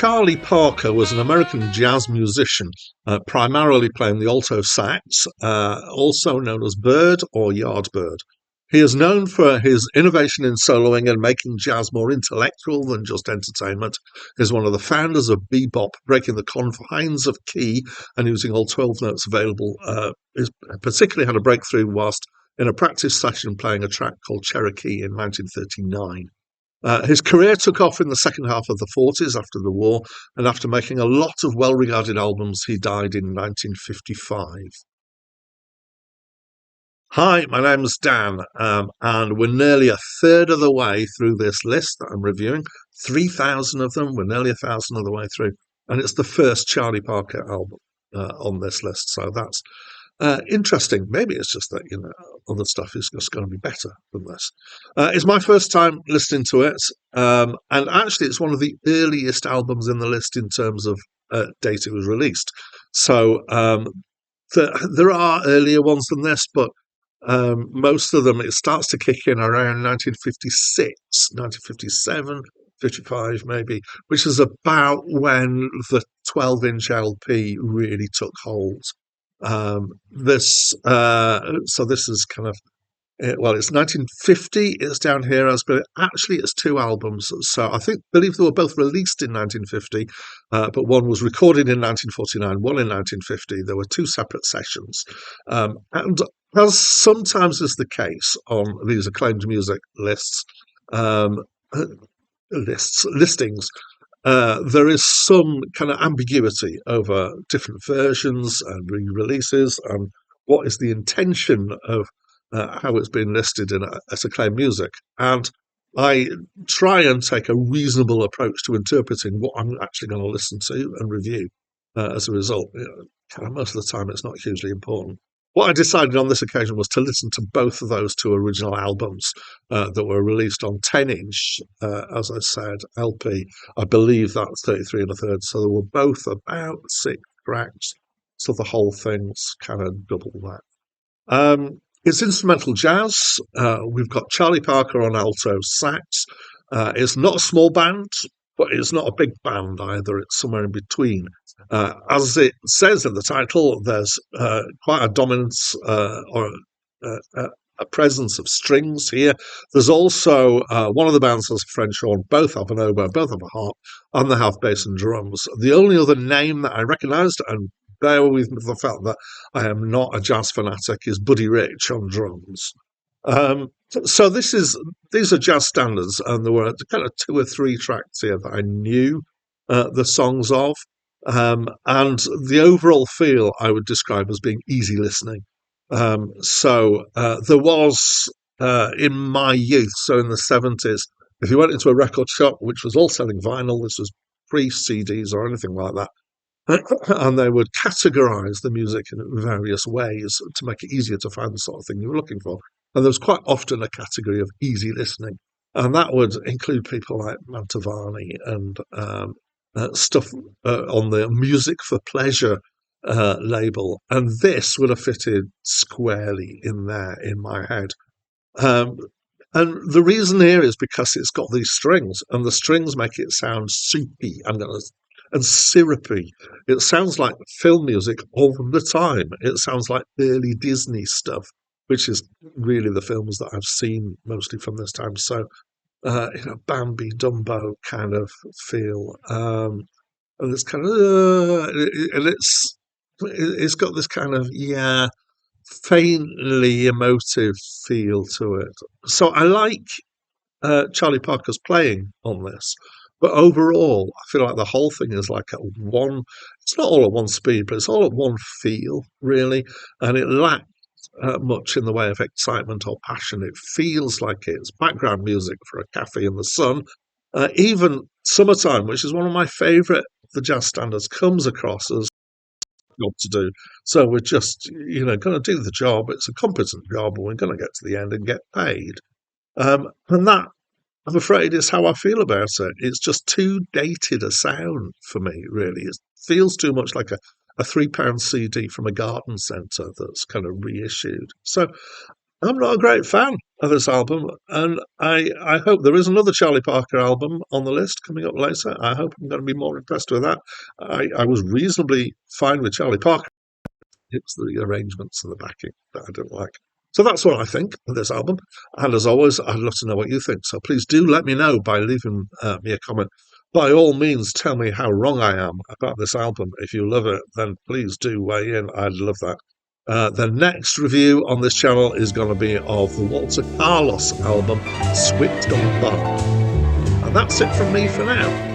Charlie Parker was an American jazz musician, primarily playing the alto sax, also known as Bird or Yardbird. He is known for his innovation in soloing and making jazz more intellectual than just entertainment. He is one of the founders of bebop, breaking the confines of key and using all 12 notes available. He particularly had a breakthrough whilst in a practice session playing a track called Cherokee in 1939. His career took off in the second half of the 40s after the war, and after making a lot of well-regarded albums, he died in 1955. Hi, my name's Dan, and we're nearly a third of the way through this list that I'm reviewing. 3,000 of them, we're nearly 1,000 of the way through, and it's the first Charlie Parker album on this list, so that's interesting. Maybe it's just that, other stuff is just going to be better than this. It's my first time listening to it, and actually it's one of the earliest albums in the list in terms of date it was released. So there are earlier ones than this, but most of them, it starts to kick in around 1956, 1957, 55 maybe, which is about when the 12-inch LP really took hold. So this is kind of, it's 1950. It's down here as, but actually it's two albums. So believe they were both released in 1950, but one was recorded in 1949, one in 1950. There were two separate sessions, and as sometimes is the case on these acclaimed music listings. There is some kind of ambiguity over different versions and re-releases and what is the intention of how it's been listed as acclaimed music. And I try and take a reasonable approach to interpreting what I'm actually going to listen to and review as a result. Kind of most of the time, it's not hugely important. What I decided on this occasion was to listen to both of those two original albums that were released on 10-inch, as I said, LP. I believe that's 33 and a third, so they were both about 6 tracks, so the whole thing's kind of double that. It's instrumental jazz. We've got Charlie Parker on alto sax. It's not a small band, but it's not a big band either. It's somewhere in between. As it says in the title, there's quite a dominance or a presence of strings here. There's also one of the bands has a French horn, both have an oboe, both have a harp, and they have bass and drums. The only other name that I recognised, and bear with the fact that I am not a jazz fanatic, is Buddy Rich on drums. So these are jazz standards, and there were kind of 2 or 3 tracks here that I knew the songs of, and the overall feel I would describe as being easy listening. So there was in my youth, so in the 70s, if you went into a record shop which was all selling vinyl, this was pre-CDs or anything like that, and they would categorise the music in various ways to make it easier to find the sort of thing you were looking for. And there was quite often a category of easy listening, and that would include people like Mantovani and stuff on the Music for Pleasure label. And this would have fitted squarely in there in my head. And the reason here is because it's got these strings, and the strings make it sound soupy and syrupy. It sounds like film music all the time. It sounds like early Disney stuff, which is really the films that I've seen mostly from this time. So, Bambi, Dumbo kind of feel. And it's kind of, and it's got this kind of, faintly emotive feel to it. So I like Charlie Parker's playing on this. But overall, I feel like the whole thing is like it's not all at one speed, but it's all at one feel, really. And it lacks much in the way of excitement or passion. It feels like it's background music for a cafe in the sun. Even Summertime, which is one of my favourite of the jazz standards, comes across as a job to do. So we're just, going to do the job. It's a competent job, and we're going to get to the end and get paid. And that, I'm afraid, is how I feel about it. It's just too dated a sound for me, really. It feels too much like a £3 CD from a garden centre that's kind of reissued. So I'm not a great fan of this album, and I hope there is another Charlie Parker album on the list coming up later. I hope I'm going to be more impressed with that. I was reasonably fine with Charlie Parker. It's the arrangements and the backing that I don't like. So that's what I think of this album. And as always, I'd love to know what you think. So please do let me know by leaving me a comment. By all means, tell me how wrong I am about this album. If you love it, then please do weigh in. I'd love that. The next review on this channel is going to be of the Walter Carlos album, Swift on Bar. And that's it from me for now.